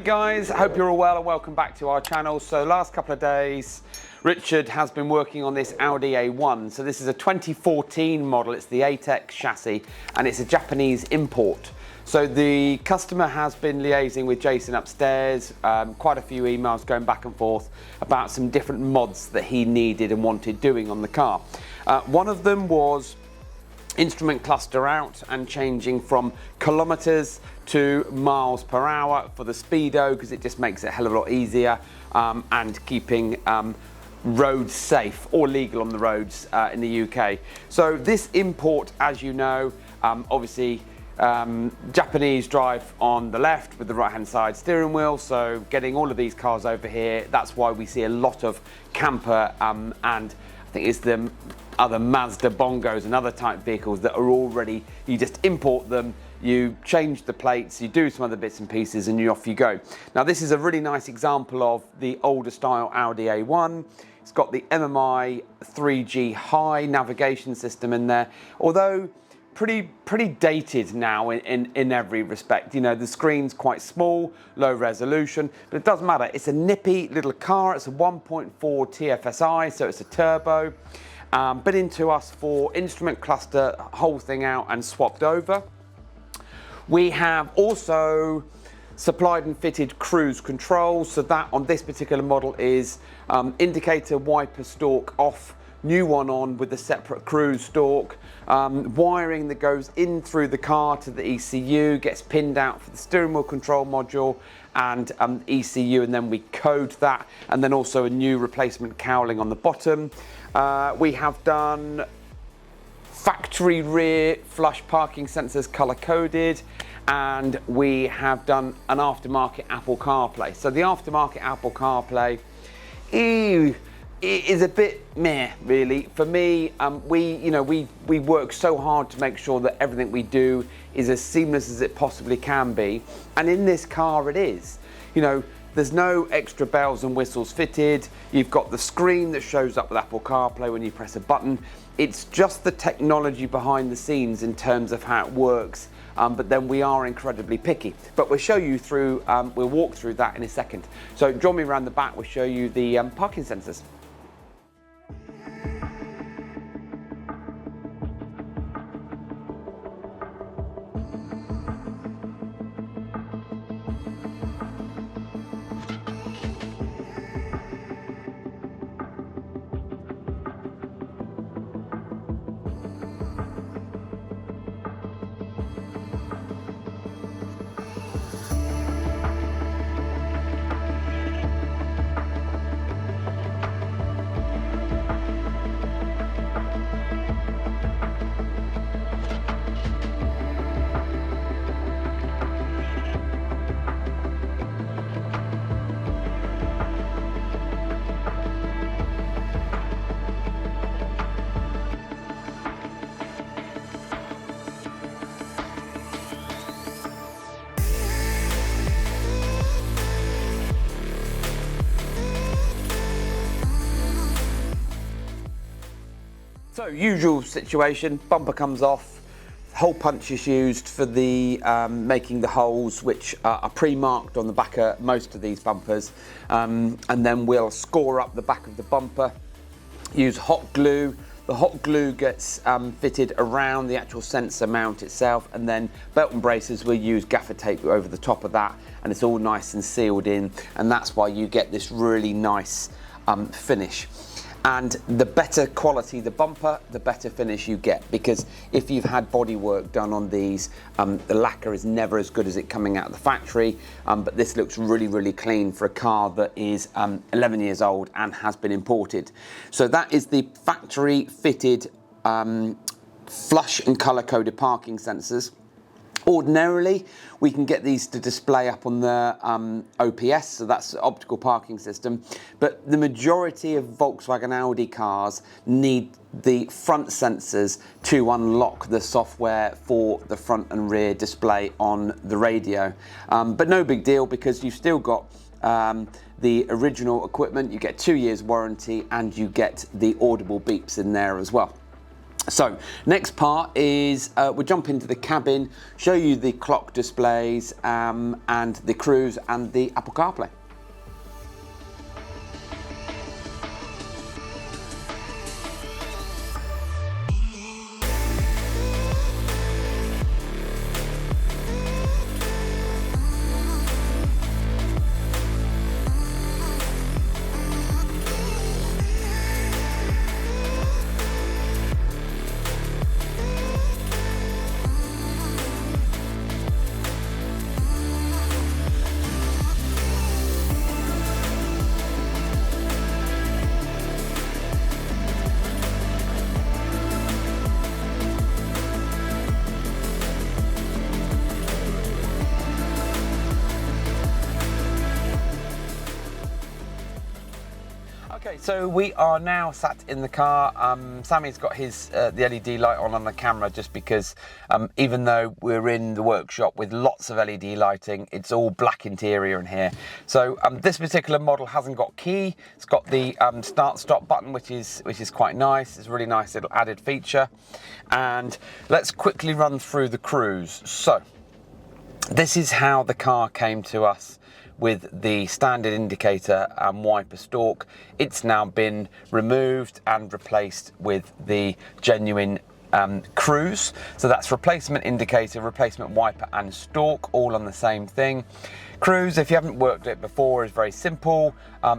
Morning guys, hope you're all well and welcome back to our channel. So last couple of days Richard has been working on this Audi A1. So this is a 2014 model, it's the ATEX chassis and it's a Japanese import. So the customer has been liaising with Jason upstairs, quite a few emails going back and forth about some different mods that he needed and wanted doing on the car. One of them was instrument cluster out and changing from kilometers to miles per hour for the speedo, because it just makes it a hell of a lot easier, and keeping roads safe or legal on the roads in the UK. So this import, as you know, obviously Japanese drive on the left with the right hand side steering wheel, so getting all of these cars over here, that's why we see a lot of camper and I think it's the other Mazda Bongos and other type vehicles that are already, you just import them, you change the plates, you do some other bits and pieces and off you go. Now this is a really nice example of the older style Audi A1. It's got the MMI 3G high navigation system in there, although pretty dated now in every respect. You know, the screen's quite small, low resolution, but it doesn't matter. It's a nippy little car. It's a 1.4 TFSI, so it's a turbo. But into us for instrument cluster, whole thing out and swapped over. We have also supplied and fitted cruise control. So that on this particular model is indicator wiper stalk off, new one on with a separate cruise stalk, wiring that goes in through the car to the ECU, gets pinned out for the steering wheel control module and ECU, and then we code that, and then also a new replacement cowling on the bottom. We have done factory rear flush parking sensors color coded, and we have done an aftermarket Apple CarPlay. So the aftermarket Apple CarPlay, it is a bit meh, really. For me, we work so hard to make sure that everything we do is as seamless as it possibly can be. And in this car it is. You know, there's no extra bells and whistles fitted. You've got the screen that shows up with Apple CarPlay when you press a button. It's just the technology behind the scenes in terms of how it works. But then we are incredibly picky. But we'll show you through, we'll walk through that in a second. So join me around the back, we'll show you the parking sensors. So usual situation, bumper comes off, hole punch is used for the making the holes, which are pre-marked on the back of most of these bumpers, and then we'll score up the back of the bumper, use hot glue. The hot glue gets fitted around the actual sensor mount itself, and then belt and braces, we'll use gaffer tape over the top of that, and it's all nice and sealed in, and that's why you get this really nice finish. And the better quality the bumper, the better finish you get, because if you've had body work done on these, the lacquer is never as good as it coming out of the factory, but this looks really, really clean for a car that is 11 years old and has been imported. So that is the factory fitted flush and color coded parking sensors. Ordinarily, we can get these to display up on the OPS, so that's the optical parking system, but the majority of Volkswagen Audi cars need the front sensors to unlock the software for the front and rear display on the radio. But no big deal, because you've still got the original equipment, you get 2 years warranty, and you get the audible beeps in there as well. So next part is we'll jump into the cabin, show you the clock displays and the cruise and the Apple CarPlay. Okay, so we are now sat in the car. Sammy's got his the LED light on the camera just because even though we're in the workshop with lots of LED lighting, it's all black interior in here. So this particular model hasn't got key. It's got the start-stop button, which is quite nice. It's a really nice little added feature. And let's quickly run through the cruise. So this is how the car came to us, with the standard indicator and wiper stalk. It's now been removed and replaced with the genuine cruise. So that's replacement indicator, replacement wiper and stalk, all on the same thing. Cruise, if you haven't worked it before, is very simple.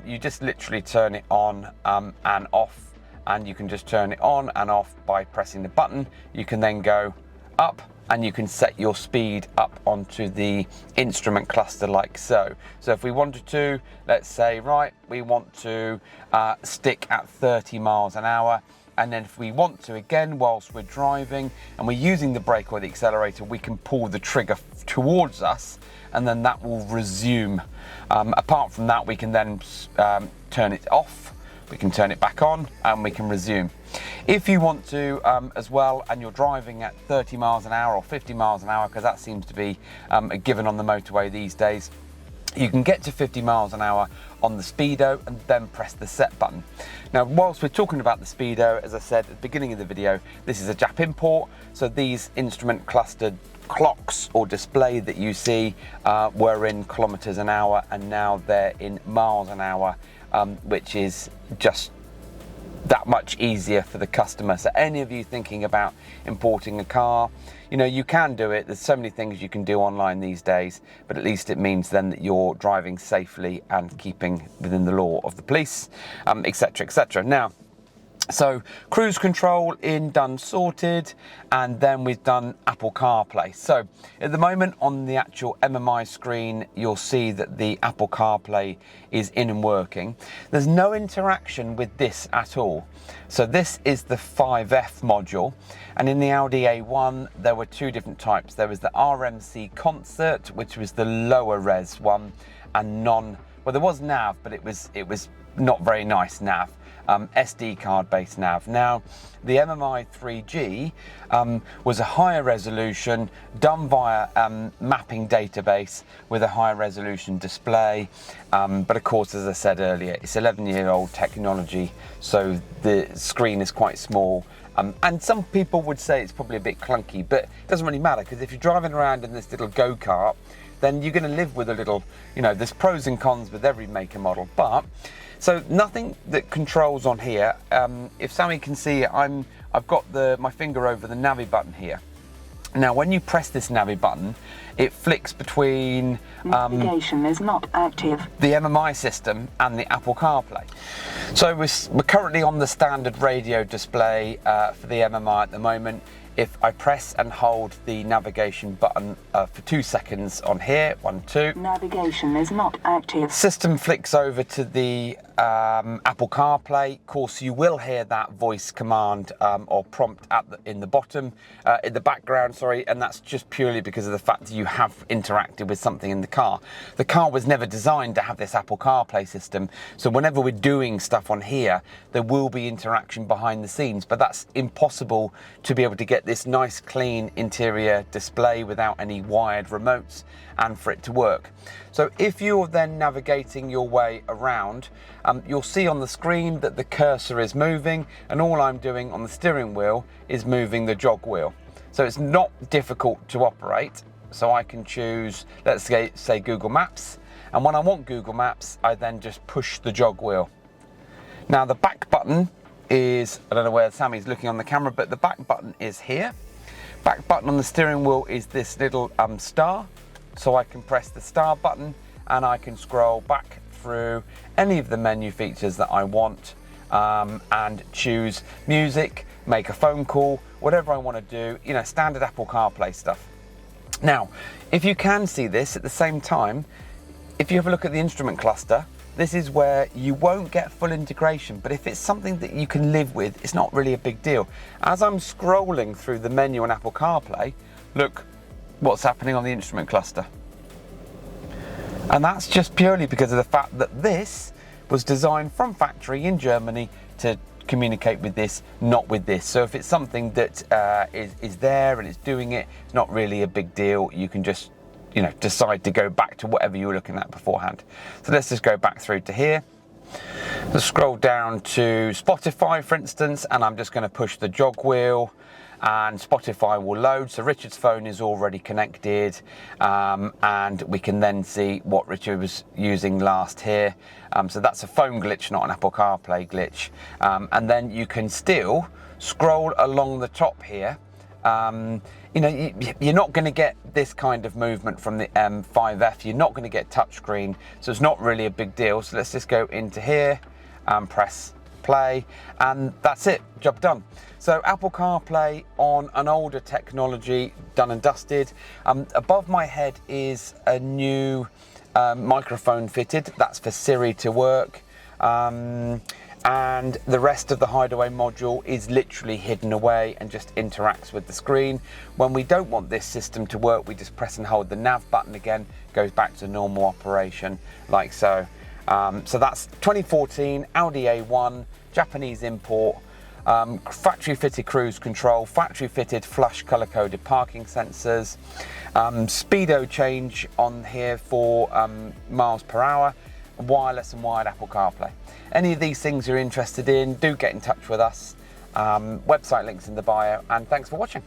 You just literally turn it on and off, and you can just turn it on and off by pressing the button. You can then go up and you can set your speed up onto the instrument cluster like so. So if we wanted to, let's say, right, we want to stick at 30 miles an hour. And then if we want to, again, whilst we're driving and we're using the brake or the accelerator, we can pull the trigger towards us and then that will resume. Apart from that, we can then turn it off, we can turn it back on and we can resume. If you want to as well, and you're driving at 30 miles an hour or 50 miles an hour, because that seems to be a given on the motorway these days, you can get to 50 miles an hour on the speedo and then press the set button. Now, whilst we're talking about the speedo, as I said at the beginning of the video, this is a Jap import. So these instrument clustered clocks or display that you see were in kilometers an hour, and now they're in miles an hour, which is just that much easier for the customer. So any of you thinking about importing a car, you know, you can do it. There's so many things you can do online these days, but at least it means then that you're driving safely and keeping within the law of the police, etc, etc. Now, so cruise control in, done, sorted, and then we've done Apple CarPlay. So at the moment on the actual MMI screen, you'll see that the Apple CarPlay is in and working. There's no interaction with this at all. So this is the 5F module, and in the Audi A1 there were two different types. There was the RMC Concert, which was the lower res one, and well, there was nav, but it was not very nice nav. SD card based nav. Now, the MMI 3G was a higher resolution done via mapping database with a higher resolution display. But of course, as I said earlier, it's 11-year-old technology, so the screen is quite small. And some people would say it's probably a bit clunky, but it doesn't really matter, because if you're driving around in this little go-kart, then you're going to live with a little, you know, there's pros and cons with every make and model. But so nothing that controls on here. If Sammy can see, I've got my finger over the Navi button here. Now, when you press this Navi button, it flicks between navigation is not active, the MMI system and the Apple CarPlay. So we're currently on the standard radio display for the MMI at the moment. If I press and hold the navigation button for 2 seconds on here, 1, 2. Navigation is not active. System flicks over to the Apple CarPlay. Of course, you will hear that voice command or prompt in the background, sorry, and that's just purely because of the fact that you have interacted with something in the car. The car was never designed to have this Apple CarPlay system, so whenever we're doing stuff on here, there will be interaction behind the scenes, but that's impossible to be able to get this nice clean interior display without any wired remotes and for it to work. So if you're then navigating your way around, you'll see on the screen that the cursor is moving, and all I'm doing on the steering wheel is moving the jog wheel. So it's not difficult to operate. So I can choose, let's say Google Maps, and when I want Google Maps, I then just push the jog wheel. Now the back button is, I don't know where Sammy's looking on the camera, but the back button is here. Back button on the steering wheel is this little star. So I can press the star button and I can scroll back through any of the menu features that I want, and choose music, make a phone call, whatever I want to do, you know, standard Apple CarPlay stuff. Now, if you can see this at the same time, if you have a look at the instrument cluster, this is where you won't get full integration, but if it's something that you can live with, it's not really a big deal. As I'm scrolling through the menu on Apple CarPlay, look what's happening on the instrument cluster. And that's just purely because of the fact that this was designed from factory in Germany to communicate with this, not with this. So if it's something that is there and it's doing it, it's not really a big deal. You can just, you know, decide to go back to whatever you were looking at beforehand. So let's just go back through to here. Let's scroll down to Spotify, for instance, and I'm just going to push the jog wheel and Spotify will load. So Richard's phone is already connected, and we can then see what Richard was using last here. So that's a phone glitch, not an Apple CarPlay glitch. And then you can still scroll along the top here. You know, you're not going to get this kind of movement from the M5F. You're not going to get touchscreen, so it's not really a big deal. So let's just go into here and press play, and that's it, job done. So Apple CarPlay on an older technology, done and dusted. Above my head is a new microphone fitted. That's for Siri to work. And the rest of the hideaway module is literally hidden away and just interacts with the screen. When we don't want this system to work, we just press and hold the nav button again, goes back to normal operation like so. So that's 2014 Audi A1, Japanese import, factory fitted cruise control, factory fitted flush color coded parking sensors, speedo change on here for miles per hour, wireless and wired Apple CarPlay. Any of these things you're interested in, do get in touch with us. Website links in the bio, and thanks for watching.